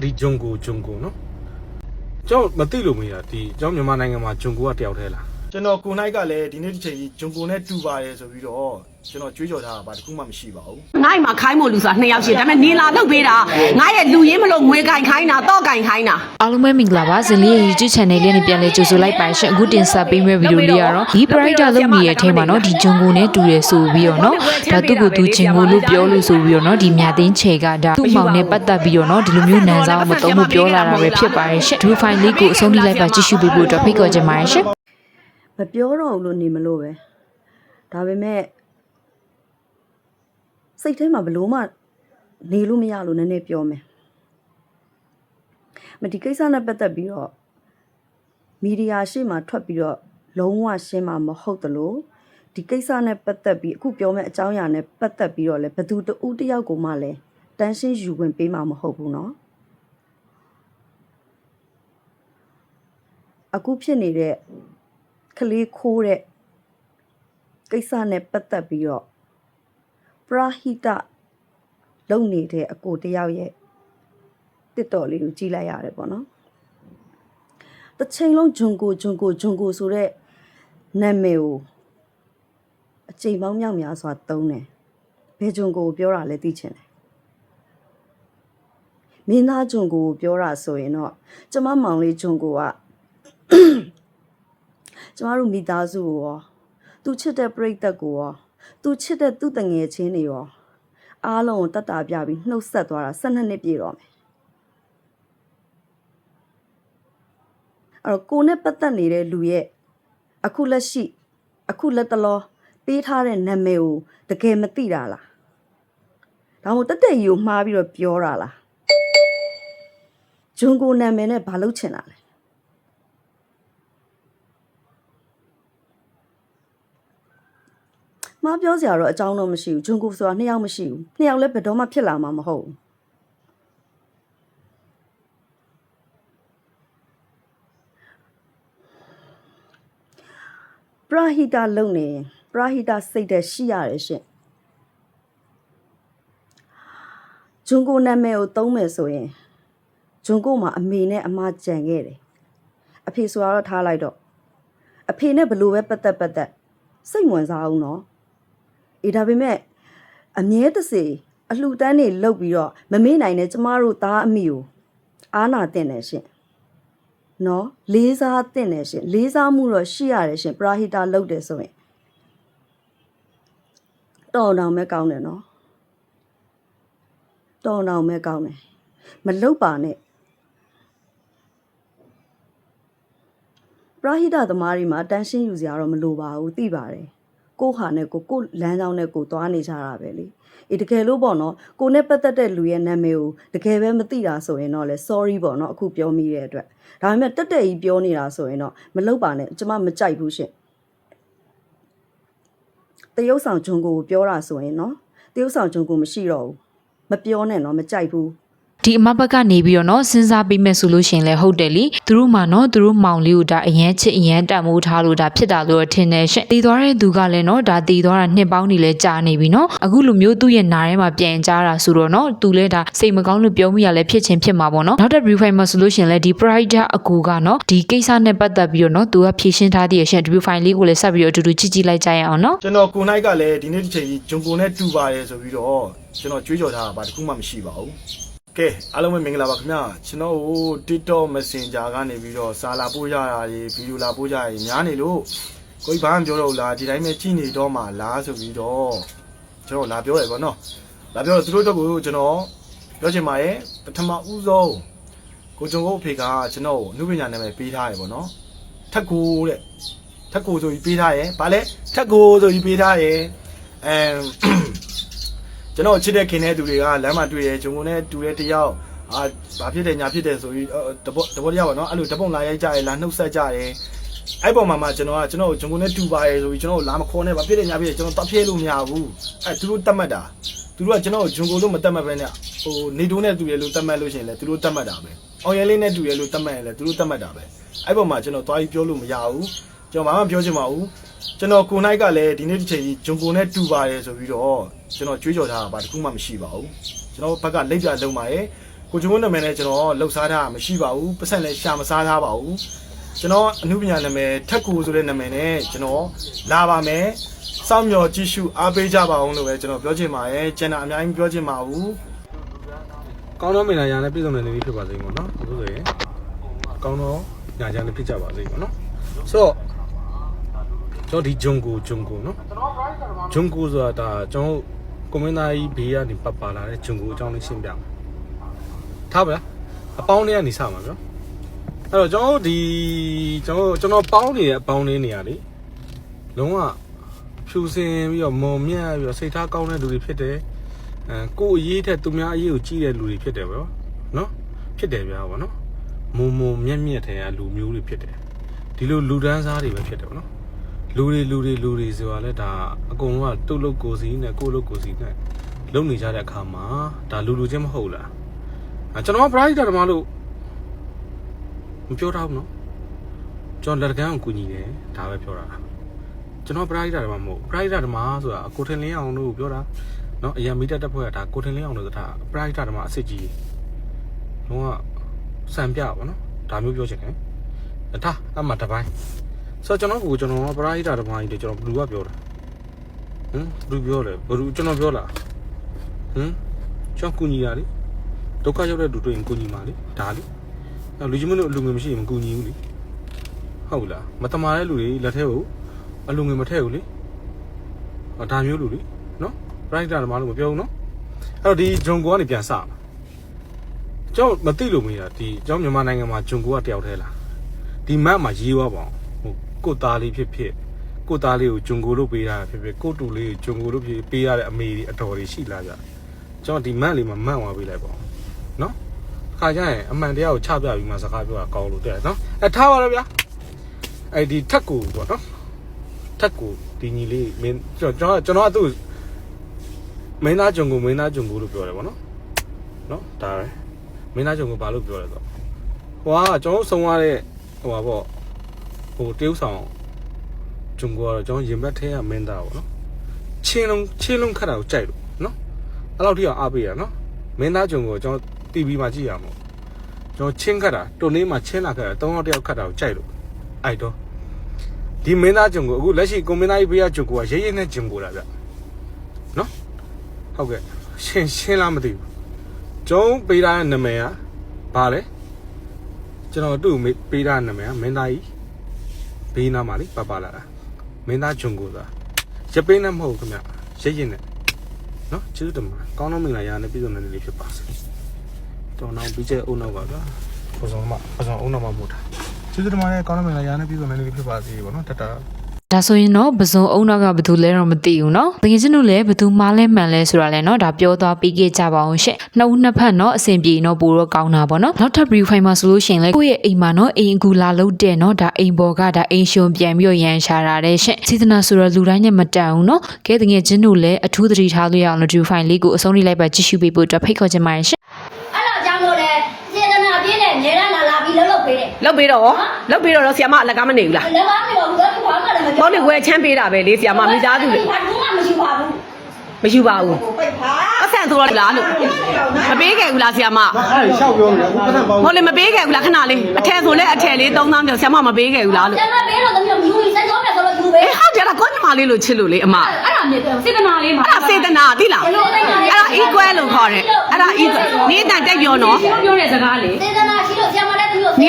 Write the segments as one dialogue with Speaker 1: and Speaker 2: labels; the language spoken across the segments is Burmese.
Speaker 1: ဒီဂျွန်ကိုနော်ကျောင်းမသိလို့မရဒီကျောင်းမြန်မာနိုင်ငံမှာဂျွန်ကိုကတယောက်တည်းလားကျွန်တော်ကိုနိုင်ကလည်းဒီနေ့တစ်ချိန်ကြီးဂျွန်ကိုနဲ့တူပါတယ်ဆိုပြီးတော့ကျွန်တော်ကြွေးကြော်ထားတာဘာတစ်ခုမှမရှိပါဘူး
Speaker 2: ငါ့မှာခိုင်းမို့လူဆိုတာ2ယောက်ရှိတယ်ဒါပေမဲ့နေလာလုပ်ပေးတာငါရဲ့လူရင်းမလို့ငွေကင်ခိုင်းတာတော့ကင်ခိုင်းတာ
Speaker 3: အားလုံးပဲမင်္ဂလာပါဇင်လေးရဲ့ YouTube channel လေးနဲ့ပြန်လဲကြိုဆိုလိုက်ပါရှင်အခုတင်ဆက်ပေးမယ့်ဗီဒီယိုလေးကတော့ဒီ Brighter လုပ်နေတဲ့အထဲမှာเนาะဒီဂျွန်ကိုနဲ့တူရဆိုပြီးတော့เนาะဒါသူ့ကိုသူဂျင်ကိုလို့ပြောလို့ဆိုပြီးတော့เนาะဒီမြသိန်းချေကဒါသူ့မောင်နဲ့ပတ်သက်ပြီးတော့เนาะဒီလိုမျိုးနန်းစားမသုံးဖို့ပြောလာတာပဲဖြစ်ပါတယ်ရှင်ဒီ file လေးကိုအဆုံးထိလိုက်ပါကြည့်ရှုပေးဖို့အတွက်ဖိတ်ခေါ်ချင်ပါတယ်ရှင်
Speaker 4: မပြောတော့ဘူးလို့နေမလို့ပဲဒါပေမဲ့စိတ်ထဲမှာဘလို့မှနေလို့မရလို့နည်းနည်းပြောမယ်မဒီကိစ္စနဲ့ပတ်သက်ပြီးတော့မီဒီယာရှေ့မှာထွက်ပြီးတော့လုံးဝရှင်းမှာမဟုတ်သလိုဒီကိစ္စနဲ့ပတ်သက်ပြီးအခုပြောမယ့်အကြောင်းအရာနဲ့ပတ်သက်ပြီးတော့လည်းဘသူတဦးတယောက်ကိုမှလည်းတန်းရှင်းယူဝင်ပေးမှာမဟုတ်ဘူးเนาะအခုဖြစ်နေတဲ့ကလေးခိုးတဲ့ကိစ္စနဲ့ပတ်သက်ပြီးတော့ပရာဟိတလုပ်နေတဲ့အကိုတယောက်ရဲ့တစ်တော်လေးကိုကြည့်လိုက်ရတယ်ပေါ့နော်တစ်ချိန်လုံးဂျွန်ကိုဆိုတဲ့နာမည်ကိုအချိန်ပေါင်းမြောက်များစွာသုံးတယ်ဘယ်ဂျွန်ကိုပြောတာလဲသိချင်တယ်မင်းသားဂျွန်ကိုပြောတာဆိုရင်တော့ကျမမောင်လေးဂျွန်ကိုကကျမတို့မိသားစုကိုရောသူချစ်တဲ့ပရိသတ်ကိုရောသူချစ်တဲ့သူ့တငယ်ချင်းတွေရောအားလုံးကိုတတ်တာပြပြီးနှုတ်ဆက်သွားတာ12နှစ်ပြည့်တော့မယ်အဲ့တော့ကိုနဲ့ပတ်သက်နေတဲ့လူရဲ့အခုလက်ရှိအခုလက်တလောပေးထားတဲ့နာမည်ကိုတကယ်မသိတာလားဒါမှမဟုတ်တက်တက်ကြီးကိုမှားပြီးတော့ပြောတာလားဂျွန်ကိုနာမည်နဲ့ဘာလုပ်ချင်တာလဲမပြောစရာတော့အကြောင်းတော့မရှိဘူးဂျွန်ကိုဆိုတာ2ယောက်မရှိဘူး2ယောက်လည်းဘယ်တော့မှဖြစ်လာမှာမဟုတ်ဘူးပရာဟိတလုံနေပရာဟိတစိတ်တဲ့ရှိရတယ်ရှင်ဂျွန်ကိုနာမည်ကိုသုံးမယ်ဆိုရင်ဂျွန်ကိုမှာအမေနဲ့အမကြံခဲ့တယ်အဖေဆိုတော့ထားလိုက်တော့အဖေနဲ့ဘလို့ပဲပတ်သက်စိတ်ဝင်စားအောင်နော်ဒါပေမဲ့အမြဲတစေအလှူတန်းတွေလုပ်ပြီးတော့မမေ့နိုင်တဲ့ကျမတို့သားအမိကိုအားနာတင်တယ်ရှင်နော်လေးစားတင်တယ်ရှင်လေးစားမှုတော့ရှိရတယ်ရှင်ပရာဟိတလုပ်တယ်ဆိုရင်တော်တော်မဲကောင်းတယ်နော်တော်တော်မဲကောင်းတယ်မလုပ်ပါနဲ့ပရာဟိတသမားတွေမှာတန်ရှင်းယူစရာတော့မလိုပါဘူးသိပါတယ်ကိုဟာနဲ့ကိုလမ်းကြောင်းနဲ့ကိုသွားနေကြတာပဲလေတကယ်လို့ပေါ့နော်ကိုနဲ့ပတ်သက်တဲ့လူရဲ့နာမည်ကိုတကယ်ပဲမသိတာဆိုရင်တော့လေ sorry ပေါ့နော်အခုပြောမိတဲ့အတွက်ဒါပေမဲ့တက်ကြီးပြောနေတာဆိုရင်တော့မလုပ်ပါနဲ့ကျမမကြိုက်ဘူးရှင်တရုတ်ဆောင်ဂျွန်ကိုပြောတာဆိုရင်နော်တရုတ်ဆောင်ဂျွန်ကိုမရှိတော့ဘူးမပြောနဲ့နော်မကြိုက်ဘူး
Speaker 3: ဒီအမဘက်ကနေပြီးတော့เนาะစဉ်းစားပြီးမဲ့ဆိုလို့ရှင်လဲဟုတ်တယ်လीသူတို့မှာเนาะသူတို့မောင်လေးကိုဒါအရန်ချစ်အရန်တန်မိုးထားလို့ဒါဖြစ်တာလို့ထင်တယ်ရှင်တည်သွားတဲ့သူကလည်းเนาะဒါတည်သွားတာနှစ်ပေါင်းနေလဲကြာနေပြီเนาะအခုလိုမျိုးသူ့ရဲ့နားထဲမှာပြန်ကြားတာဆိုတော့เนาะသူလဲဒါစိတ်မကောင်းလို့ပြောမိရလဲဖြစ်ချင်းဖြစ်မှာပေါ့เนาะနောက်တဲ့ brief file မှာဆိုလို့ရှင်လဲဒီ Brighter အကူကเนาะဒီကိစ္စနဲ့ပတ်သက်ပြီးတော့เนาะသူကဖြည့်ရှင်းထားတဲ့ရှင် brief file လေးကိုလည်းဆက်ပြီးတော့အတူတူကြည့်လိုက်ကြရအောင်เนาะ
Speaker 1: ကျွန်တော်ကိုနိုင်ကလည်းဒီနေ့တစ်ချိန်ကြီးဂျွန်ကိုနဲ့တူပါတယ်ဆိုပြီးတော့ကျွန်တော်ကြွေးကြော်ထားတာဘာတစ်ခုမှမရှိပါဘူးကဲအားလုံးပဲမင်္ဂလာပါခင်ဗျာကျွန်တော်ဟို TikTok Messenger ကနေပြီးတော့စာလာပို့ရတာတွေဗီဒီယိုလာပို့ကြရများနေလို့ကိုကြီးဘာမှပြောတော့လားဒီတိုင်းပဲကြည့်နေတော့မှလားဆိုပြီးတော့ကျွန်တော်လာပြောရပေါ့နော်လာပြောတော့သူတို့တော့ကိုကျွန်တော်ပြောချင်ပါရဲ့ပထမဦးဆုံးကိုကျွန်တော်အဖေကကျွန်တော်အမှုပညာနာမည်ပေးထားရပေါ့နော်ထက်ကိုတဲ့ထက်ကိုဆိုပြီးပေးထားရဗာလဲထက်ကိုဆိုပြီးပေးထားရကျွန်တော်ချစ်တဲ့ခင်တဲ့သူတွေကလမ်းမှာတွေ့တယ်ဂျုံကုန်နဲ့တူတဲ့တယောက်ဘာဖြစ်တယ်ညာဖြစ်တယ်ဆိုပြီးတဘောတယောက်ပေါ့နော်အဲ့လိုတပုံလာရိုက်ကြတယ်လာနှုတ်ဆက်ကြတယ်အဲ့ပေါ်မှာကျွန်တော်ဂျုံကုန်နဲ့တူပါတယ်ဆိုပြီးကျွန်တော်လာမခေါ်နဲ့ဘာဖြစ်တယ်ညာဖြစ်တယ်ကျွန်တော်တတ်ပြဲလို့မရဘူးအဲ့သူတို့တတ်မှတ်တာသူတို့ကကျွန်တော်ဂျုံကုန်လို့မတတ်မှတ်ပဲနဲ့ဟိုနေတိုးနဲ့တူတယ်လို့တတ်မှတ်လို့ရှိရင်လည်းသူတို့တတ်မှတ်တာပဲအောင်ရဲလေးနဲ့တူတယ်လို့တတ်မှတ်ရင်လည်းသူတို့တတ်မှတ်တာပဲအဲ့ပေါ်မှာကျွန်တော်သွားပြီးပြောလို့မရဘူးကျွန်တော်ဘာမှပြောချင်ပါဘူးကျွန်တော်ကိုနိုင်ကလည်းဒီနေ့တစ်ချိန်ကြီးဂျုံကိုနဲ့တူပါတယ်ဆိုပြီးတော့ကျွန်တော်ကြွေးကြော်ထားတာဘာတစ်ခုမှမရှိပါဘူးကျွန်တော်ဘက်ကလက်ပြလုံးပါရဲ့ ကိုကျုံနာမည်နဲ့ကျွန်တော်လှုပ်ရှားထားမရှိပါဘူးပတ်ဆက်လည်းရှာမစားထားပါဘူးကျွန်တော်အမှုပညာနာမည်ထက်ကူဆိုတဲ့နာမည်နဲ့ကျွန်တော်လာပါမယ်စောင့်မျှော်ကြည့်ရှုအားပေးကြပါအောင်လို့ပဲကျွန်တော်ပြောချင်ပါတယ်ကျန်တာအများကြီးပြောချင်ပါဘူး
Speaker 5: ကောင်းတော့မင်္ဂလာရာနဲ့ပြည်စုံတဲ့နေ့ဖြစ်ပါစေပေါ့နော်အခုဆိုရင်ကောင်းတော့ညာချမ်းနဲ့ဖြစ်ကြပါစေပေါ့နော်ဆိုတော့ကျွန်တော်ဒီဂျုံကိုနော်ဂျုံကိုဆိုတာဒါကျွန်တော်ကွန်မင်းသားကြီးဘေးကနေပတ်ပါလာတဲ့ဂျုံကိုအကြောင်းလေးရှင်းပြမယ်ထားပါလားအပေါင်းလေးကနေစမှာပြောအဲ့တော့ကျွန်တော်ပေါင်းနေတဲ့အပေါင်းလေးနေရာလေလုံးဝဖြူစင်ပြီးတော့မုံမြတ်ပြီးတော့စိတ်ထားကောင်းတဲ့လူတွေဖြစ်တယ်ကိုယ်အရေးထက်သူများအရေးကိုကြည့်တဲ့လူတွေဖြစ်တယ်ဗျာနော်ဖြစ်တယ်ဗျာဗောနော်မုံမြက်ထဲကလူမျိုးတွေဖြစ်တယ်ဒီလိုလူဒန်းစားတွေပဲဖြစ်တယ်ဗောနော်လူတွေဆိုတာလဲဒါအကုန်လုံးကတုတ်လုတ်ကိုစီနဲ့ကိုလုတ်ကိုစီနဲ့လုံနေကြတဲ့အခါမှာဒါလူချင်းမဟုတ်လားကျွန်တော်ပရိုက်တာဓမ္မလို့မပြောထားဘူးနော်ကျွန်တော်လက်ကမ်းကိုကူညီတယ်ဒါပဲပြောတာကျွန်တော်ပရိုက်တာဓမ္မမဟုတ်ပရိုက်တာဓမ္မဆိုတာအကိုထင်လင်းအောင်လို့ပြောတာနော်အရင်မိတက်ဖွဲ့ကဒါကိုထင်လင်းအောင်လို့ဒါပရိုက်တာဓမ္မအစ်စ်ကြီးလုံးဝစံပြပါနော်ဒါမျိုးပြောချင်တယ်ဒါအမှတပိုင်းဆိုတော့ကျွန်တော်ပရိုက်တာဓမ္မကြီးတွေကျွန်တော်ဘလူကပြောတာဘလူပြောတယ်ဘလူကျွန်တော်ပြောလားကျွန်တော်ကူညီရလေဒုက္ခရောက်တဲ့လူတွေကူညီပါလေဒါလေလူကြီးမလို့အလူငွေမရှိရင်မကူညီဘူးလေဟုတ်လားမတမာတဲ့လူတွေလက်ထဲကိုအလူငွေမထည့်ဘူးလေဒါမျိုးလူလေနော်ပရိုက်တာဓမ္မလို့မပြောဘူးနော်အဲ့တော့ဒီဂျုံကိုကနေပြန်စမှာကျွန်တော်မသိလို့မရဒီကျွန်တော်မြန်မာနိုင်ငံမှာဂျုံကိုကတယောက်တည်းလားဒီမတ်မှာရေးသွားပါအောင်ကိုသားလေးဖြစ်ကိုသားလေးကိုဂျုံကိုလို့ပေးတာဖြစ်ကိုတူလေးကိုဂျုံကိုလို့ပေးရတဲ့အမေတွေအတော်တွေရှိလာကြကျွန်တော်ဒီမတ်လေးမှာမတ်သွားပေးလိုက်ပါအောင်နော်ခါကျရင်အမှန်တရားကိုချပြပြီးမှစကားပြောတာကောင်းလို့တဲ့နော်ထားပါတော့ဗျာအဲ့ဒီထက်ကူပေါ့နော်ထက်ကူဒီညီလေးမင်းကျွန်တော်ကသူ့မင်းသားဂျုံကိုလို့ပြောတယ်ပေါ့နော်ဒါပဲမင်းသားဂျုံကိုဘာလို့ပြောလဲဆိုတော့ဟိုကကျွန်တော်ဆုံးရတဲ့ဟိုပါပေါ့ဟိုတေးဥဆောင်ဂျုံကိုကတော့ကျွန်တော်ရင်ဘတ်ထဲကမင်းသားပေါ့နော်ချင်းလုံးခတ်တာကိုကြိုက်လို့နော်အဲ့လောက်ထိအောင်အားပေးရနော်မင်းသားဂျုံကိုကျွန်တော် TV မှာကြည့်ရမှာကျွန်တော်ချင်းခတ်တာတုံနေမှာချင်းလာခတ်တာ3ယောက်တယောက်ခတ်တာကိုကြိုက်လို့အဲ့တော့ဒီမင်းသားဂျုံကိုအခုလက်ရှိကွန်မင်းသားကြီးဘေးကဂျုံကိုကရဲနဲ့ဂျုံကိုတာဗျနော်ဟုတ်ကဲ့ရှင်းလားမသိဘူးကျုံပေးတာနာမည်ကဘာလဲကျွန်တော်သူ့ပေးတာနာမည်ကမင်းသားကြီးဘေးနားမှာလေပလာတာမင်းသားဂျုံကိုသာရပေးနဲ့မဟုတ်ခင်ဗျရဲနဲ့နော်ကျေးဇူးတင်ပါတယ်ကောင်းတော့မင်္ဂလာရာနဲ့ပြည်စုံတဲ့နေ့လေးဖြစ်ပါစေတော်နောက်ပြီးကျအုံနောက်ပါဗျာပဇော်အုံနောက်မှာမို့တာကျေးဇူးတင်ပါတယ်ကောင်းတော့မင်္ဂလာရာနဲ့ပြည်စုံတဲ့နေ့လေးဖြစ်ပါစေပေါ့နော်တတ
Speaker 3: ဒါဆိုရင်တော့ပစုံအုံနောက်ကဘယ်သူလဲတော့မသိဘူးเนาะတကယ်ချင်းတို့လည်းဘယ်သူမားလဲမှန်လဲဆိုတာလဲเนาะဒါပြောသွားပြီးခဲ့ကြပါအောင်ရှင့်နှစ်ဦးနှစ်ဖက်เนาะအဆင်ပြေเนาะပိုတော့ကောင်းတာပေါ့เนาะနောက်ထပ် brief file မှာဆိုလို့ရှိရင်လဲကိုယ့်ရဲ့အိမ်မှာเนาะအိမ်အကူလာလို့တဲ့เนาะဒါအိမ်ပေါ်ကဒါအိမ်ရှင်ပြန်ပြီးရန်ရှာတာတဲ့ရှင့်စေတနာဆိုတော့လူတိုင်းနဲ့မတန်ဘူးเนาะကဲတကယ်ချင်းတို့လည်းအထူးသတိထားလို့ရအောင်လို့ brief file လေးကိုအဆုံးထိလိုက်ပါကြည့်ရှုပေးဖို့အတွက်ဖိတ်ခေါ်ချင်ပါတယ်ရှင့်
Speaker 6: အဲ့တော့ကြောင့်လို့လေစေတနာပြည့်နဲ့နေရလာပြီးလုပ်ပေးတယ်
Speaker 2: လုပ်ပေးတော့ဆရာမအလကားမနေဘူးလား
Speaker 6: လည်းမနေပါဘူးတော့ဘာမှလည်းမပြော
Speaker 2: ဘောလေဝယ်ချမ်းပေးတာပဲလေဆရာမမိသားစုလေ
Speaker 6: ဘာမှမရှိပါဘူး
Speaker 2: မရှိပါဘူးအဆန်ဆိုတော့လားလို့မပေးခဲ့ဘူးလားဆရာမ
Speaker 1: အဲ့ရှောက်ပြောနေအခုပတ်သက်ပေါင်း
Speaker 2: ဟိုလေမပေးခဲ့ဘူးလားခဏလေးအထယ်ဆိုလဲအထယ်လေး3000ကျော်ဆရာမမပေးခဲ့ဘူးလားလို့
Speaker 6: ကျန်မပေးတော့တမျိုးယူစက်ကြောမယ်ဆိုတော့ယူပဲ
Speaker 2: အေးဟုတ်တယ်လားကိုညီမလေးလို့ချစ်လို့လေအမ
Speaker 6: အဲ့ဒါမြေစေတနာလေးမှာ
Speaker 2: အဲ့ဒါစေတနာသိလားအဲ့ဒါ equal လို့ခေါ်တယ်အဲ့ဒါ equal နေတန်တက်ပြောနော်
Speaker 6: ပြောတဲ့စကားလေစေတနာရှိလို့ဆရာမလည်းသူ့ကိုစ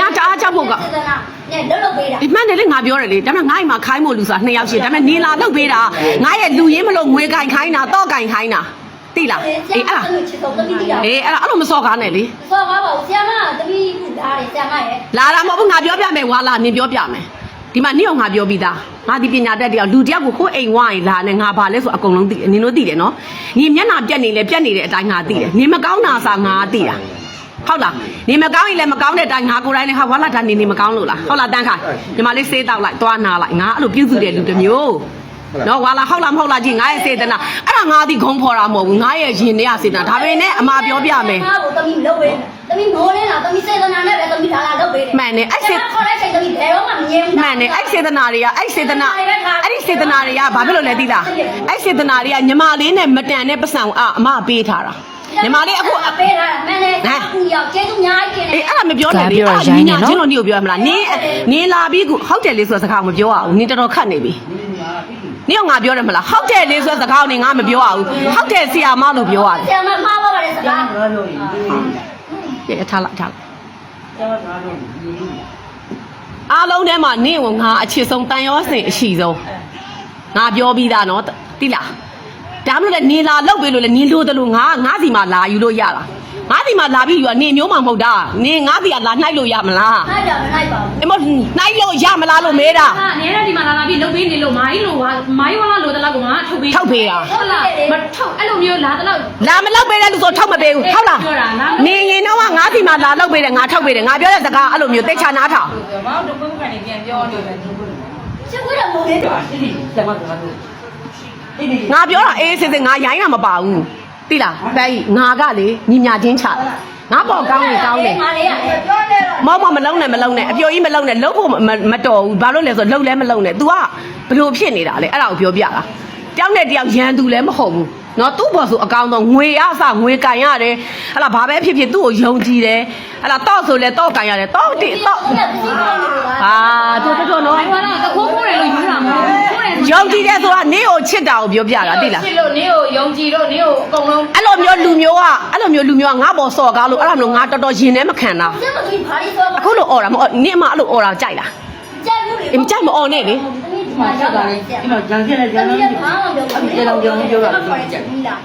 Speaker 6: ေတနာနဲ့လုပ်ပေးတာ
Speaker 2: ဒီမှန်တယ်လေငါပြောတယ်လေဒါပေမဲ့ငါ့အိမ်မှာခိုင်းမို့လူဆိုတာ2ယောက်ရှိတယ်ဒါပေမဲ့နေလာလုပ်ပေးတာငါရဲ့လူရင်းမလို့ငွေကင်ခိုင်းတာတော့ကင်ခိုင်းတာသိလားအေးအဲ့ဒါအဲ့လိုမစော်ကားနဲ့လေ
Speaker 6: စော်ကားပါဘူးဆရာမကတပီးခုသားတယ်ဆရာမရဲ့
Speaker 2: လာတာမဟုတ်ဘူးငါပြောပြမယ်ဝါလာနင်ပြောပြမယ်ဒီမှာနေ့အောင်ငါပြောပြီးသားငါဒီပညာတတ်တယောက်လူတယောက်ကိုခိုးအိမ်ဝိုင်းလာနဲ့ငါဘာလဲဆိုအကုန်လုံးသိတယ်နင်တို့သိတယ်နော်ညီမျက်နှာပြက်နေလဲပြက်နေတဲ့အတိုင်းငါသိတယ်နင်မကောင်းတာစာငါသိတာဟုတ်လားနေမကောင်းရင်လည်းမကောင်းတဲ့အတိုင်းငါကိုယ်တိုင်လည်းဟာဝါလာတာနေမကောင်းလို့လားဟုတ်လားတန်းခိုင်ညီမလေးစေးတောက်လိုက်သွားနာလိုက်ငါအဲ့လိုပြုစုတဲ့လူတစ်မျိုးနော်ဝါလာဟုတ်လားမဟုတ်လားကြည့်ငါရဲ့စေတနာအဲ့ဒါငါဒီဂုံဖော်တာမဟုတ်ဘူးငါရဲ့ရင်ထဲကစေတနာဒါပေမဲ့အမပြောပြမယ်
Speaker 6: ငါ့ကိုတမီလုပ်ပေးတမီမိုးလေးလားတမီစေတနာနဲ့ပဲတမီဒါလာလုပ်ပေးတယ်
Speaker 2: မှန်တယ်အဲ့စေ
Speaker 6: ခေါ်တဲ့ချိန်တမီဘယ်တော့မှမငြင်းဘူး
Speaker 2: မှန်တယ်အဲ့စေတနာတွေကအဲ့ဒီစေတနာတွေကဘာဖြစ်လို့လဲသိလားအဲ့စေတနာတွေကညီမလေးနဲ့မတန်တဲ့ပတ်စံအမပေးထားတာ ညီမလေးအခု
Speaker 6: ပေးထားတာမင်းလည်းအခုရောက်ကျေးဇူးအများကြီးတင်တယ်
Speaker 2: အေးအဲ့ဒါမပြောနဲ့လေအဲ့ဒါညီညာချင်းတို့နေကိုပြောရမလားနင်းလာပြီးခုဟုတ်တယ်လေဆိုတဲ့စကားမပြောရဘူးနင်းတော်တော်ခတ်နေပြီနင်းကငါပြောတယ်မလားဟုတ်တယ်လေဆိုတဲ့စကားကိုနင်းငါမပြောရဘူးဟုတ်တယ်ဆရာမလို့ပြောရတယ်
Speaker 6: ဆရာမမှားပါပါတယ်စကား
Speaker 2: ပြထားလိုက်အားလုံးထဲမှာနင့်ကိုငါအချစ်ဆုံးတန်ရောစင်အရှိဆုံးငါပြောပြီးသားနော်တိလားဒါမှမဟုတ်လေနင်လာလောက်ပေးလို့လေနင်လို့တလို့ငါစီမှာလာယူလို့ရတာငါစီမှာလာပြီးယူတာနင်မျိုးမှမဟုတ်တာနင်ငါစီကလာနှိုက်လို့ရမလား
Speaker 6: နိုင်ကြမနိုင်ပါဘူး
Speaker 2: အမနှိုက်လို့ရမလားလို့မေးတာ
Speaker 7: နေရဒီမှာလာပြီးလုတ်ပေးနေလို့မိုင်းလို့မိုင်းဝလာလို့တလောက်ကငါထုတ်ပေး
Speaker 2: ထောက်ပေးတာ
Speaker 7: ဟုတ်လားမထုတ်အဲ့လိုမျိုးလာတလောက်
Speaker 2: လာမလောက်ပေးတဲ့လူဆိုထောက်မပေးဘူးဟုတ်လားနင်ရင်တော့ငါစီမှာလာလောက်ပေးတယ်ငါထောက်ပေးတယ်ငါပြောတဲ့စကားအဲ့လိုမျိုးသိချာနားထောင်
Speaker 7: မောင်တို့ဘုကနေပြန်ပြောနေတယ်
Speaker 6: ရှင်းခွေးတော့မဟုတ်သေးဘူး
Speaker 2: ငါပြောတာအေးစစ်စစ်ငါရိုင်းတာမပါဘူးသိလားပဲငါကလေညီညာချင်းချငါပေါ်ကောင်းနေကောင်းတယ်
Speaker 6: ငါလေးရတယ်ပြောနေတော့
Speaker 2: မောက်မလုံးနဲ့အပြိုကြီးမလုံးနဲ့လှုပ်ဖို့မတော်ဘူးဘာလို့လဲဆိုလှုပ်လဲမလုံးနဲ့ तू ကဘလို့ဖြစ်နေတာလဲအဲ့ဒါကိုပြောပြတာတယောက်နဲ့တယောက်ရန်သူလည်းမဟုတ်ဘူးနော်သူ့ဘော်ဆိုအကောင်တော့ငွေရစငွေကန်ရတယ်ဟလာဘာပဲဖြစ်ဖြစ်သူ့ကိုယုံကြည်တယ်ဟလာတော့ဆိုလဲတော့ကန်ရတယ်တော့တိတော့ဟာတော်နော်
Speaker 7: မိုင်းဝလာတခိုးခိုးတယ်လို့ယူတာမဟုတ်ဘူးခိုးတယ်
Speaker 2: ယုံကြည်တယ်ဆိုတာနင့်ကိုချစ်တာကိုပြောပြတာသိလား
Speaker 7: ချစ်လို့နင်းကိုယုံကြည်လို့နင်းကိုအကုန်လုံး
Speaker 2: အဲ့လိုမျိုးလူမျိုးကငါဘော်စော်ကားလို့အဲ့လိုမျိုးငါတော်တော်ရင်ထဲမခံတာ
Speaker 6: စက်မကြီးဘာလို့ဆို
Speaker 2: အခုလိုអော်တာမဟုတ်နင့်မအဲ့လိုអော်တာကြိုက်လား
Speaker 6: ကြက်ဘူးလေ
Speaker 2: အင်းကြိုက်မអော်နဲ့လေ
Speaker 6: ဒီမှာရောက်တာလေဒီမှာကြံခဲ့တယ်ကြံခဲ့တယ်ဘာမှမပြောဘူးဒီလောက်ပြောတာချက်ပြီးလား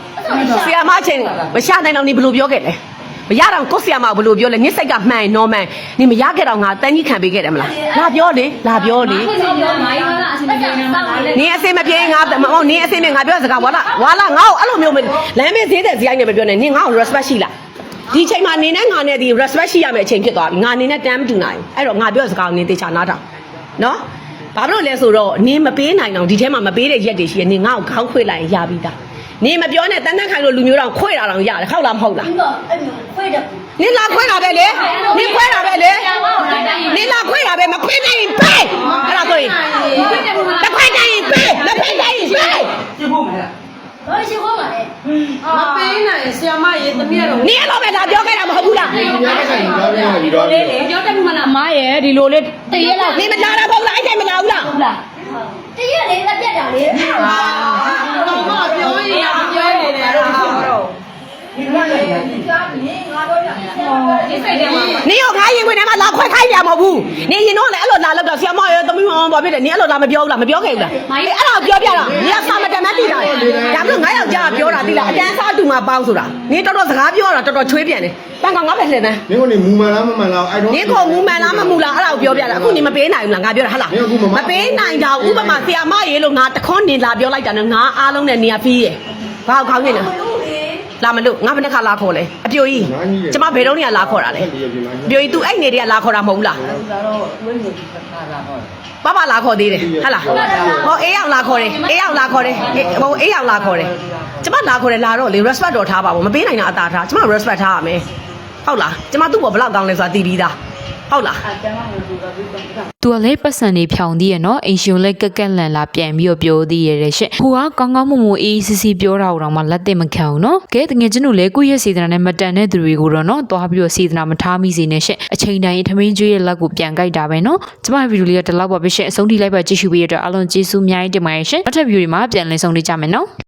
Speaker 2: ဆီယာမချင်းမရှာနိုင်တော့နေဘယ်လိုပြောခဲ့လဲမရတော့ကိုဆီယာမဘယ်လိုပြောလဲညစ်စိတ်ကမှန်နော်မှန်နေမရခဲ့တော့ငါတန်းကြီးခံပေးခဲ့တယ်မလားလာပြောလေ
Speaker 7: ခိုးနေပြောမိုင်းဝလာအစင်ပြေနေမှာလား
Speaker 2: နင်းအစင်မပြေငါမဟုတ်နင်းအစင်မငါပြောစကားဝါလာငါ့ကိုအဲ့လိုမျိုးလမ်းမေးဈေးတဲ့ဇိုင်းနဲ့မပြောနဲ့နင်းငါ့ကို respect ရှိလားဒီချိန်မှာနေနဲ့ငါနဲ့ဒီ respect ရှိရမယ့်အချိန်ဖြစ်သွားပြီငါနေနဲ့တမ်းမတူနိုင်အဲ့တော့ငါပြောစကားကိုနင်းတေချာနားထောင်နော်ဘာဖြစ်လို့လဲဆိုတော့နင်းမပေးနိုင်တော့ဒီထဲမှာမပေးတဲ့ရက်တွေရှိရင်နင်းငါ့ကိုခေါင်းခွေလိုက်ရပြီးသားနင်းမပြောနဲ့တန်းတန်းခိုင်လို့လူမျိုးတော့ခွေတာတော့ရတယ်ဟုတ်လားမဟုတ်လား
Speaker 6: ဒီတော့အဲ့လိုခွေးတယ်
Speaker 2: နင်းလာခွဲတာပဲလေနင်းခွဲတာပဲလေနင်းလာခွဲတာပဲမခွဲနိုင်ရင်ပေးအဲ့ဒါဆိုရင်တခွဲနိုင်ရင်ပေးမခွဲနိုင်ရင်ပေး
Speaker 6: ဘာရှိခိုးမှာလဲ
Speaker 7: မပေးနိုင်ဆရာမရေသမီးတော့
Speaker 2: နင်းအဲ့လိုပဲလာပြောခဲ့တာမဟုတ်ဘူးလား
Speaker 7: ပြောတယ်မလားမရဲ့ဒီလိုလေးတရေလောက်
Speaker 2: နင်းမလာတာမဟုတ်လားအဲ့တိုင်းမလာဘူးလား
Speaker 6: တရက်လေးလက်ပြတ်တာလေ
Speaker 7: တော့မပြောရင်ပြောနေတယ်တော့ဒီစိတ်ထဲမှာ
Speaker 2: နင်းရောငါရင်ဝင်ထဲမှာလာခွဲခိုင်းပြမဟုတ်ဘူးနင်းရင်တော့လည်းအဲ့လိုလာလောက်တော့ဆရာမရဲ့သမီးမောင်ဘာဖြစ်တယ်နင်းအဲ့လိုလာမပြောဘူးလားမပြောခဲ့ဘူးလားအဲ့ဒါပြောပြတာနင်းကစာမတမ်းမသိတာဒါမှမဟုတ်ငါယောက်ျားပြောတာသိလားအတန်းစားတူမှာပေါင်းဆိုတာနင်းတော်တော်စကားပြောတာတော်တော်ချွေးပြန်တယ်တန်ကောင်ငါပဲလှည့်တယ်
Speaker 8: မင်းကနေမူမှန်လားမမှန်လားအဲ့တော့
Speaker 2: နင်းကိုမူမှန်လားမမူလားအဲ့ဒါကိုပြောပြတာအခုနင်းမပေးနိုင်ဘူးလားငါပြောတာဟာလားမပေးနိုင်တာဥပမာဆရာမရေလို့ငါတခွန်းနင်းလာပြောလိုက်တာနဲ့ငါအားလုံးနဲ့နေရာပြီးရယ်ဘာခေါင်းနေလဲလာမလို့ငါဘယ်နှခါလာခေါ်လဲအပြိုကြီးကျမဘယ်တော့နေလာခေါ်တာလဲအပြိုကြီး तू အဲ့နေတွေကလာခေါ်တာမဟုတ်ဘူးလားဘာလာခေါ်သေးတယ်ဟာလားဟောအေးရောက်လာခေါ်တယ်အေးရောက်လာခေါ်တယ်ဟိုအေးရောက်လာခေါ်တယ်ကျမလာခေါ်တယ်လာတော့လေ respect တော့ထားပါဘောမပေးနိုင်တာအသာထားကျမ respect ထားရမယ်ဟုတ်လားကျမသူ့ဘောဘလောက်ကောင်းလဲဆိုတာသိပြီးသားဟုတ်လား
Speaker 3: သူကလည်းပတ်စံနေဖြောင်သေးရနော်အိမ်ရှင်လည်းကက်ကက်လန်လာပြန်ပြီးတော့ပြောသေးရတဲ့ရှင့်ဟိုကကောင်းကောင်းမွန်မွန်အေးစီစီပြောတာတော့မှလက်သက်မခံဘူးနော်ကဲတကယ်ချင်းတို့လည်းကိုယ့်ရဲ့စေတနာနဲ့မတန်တဲ့သူတွေကိုတော့နော်သွားပြီးတော့စေတနာမထားမိစေနဲ့ရှင့်အချိန်တိုင်းထမင်းကျွေးရဲ့လက်ကိုပြန်ကြိုက်တာပဲနော်ကျမဗီဒီယိုလေးကဒီလောက်ပါပဲရှင့်အဆုံးထိလိုက်ပါကြည့်ရှုပေးရတဲ့အားလုံးကျေးဇူးအများကြီးတင်ပါတယ်ရှင့်နောက်ထပ်ဗီဒီယိုတွေမှာပြန်လည်ဆုံနေကြမယ်နော်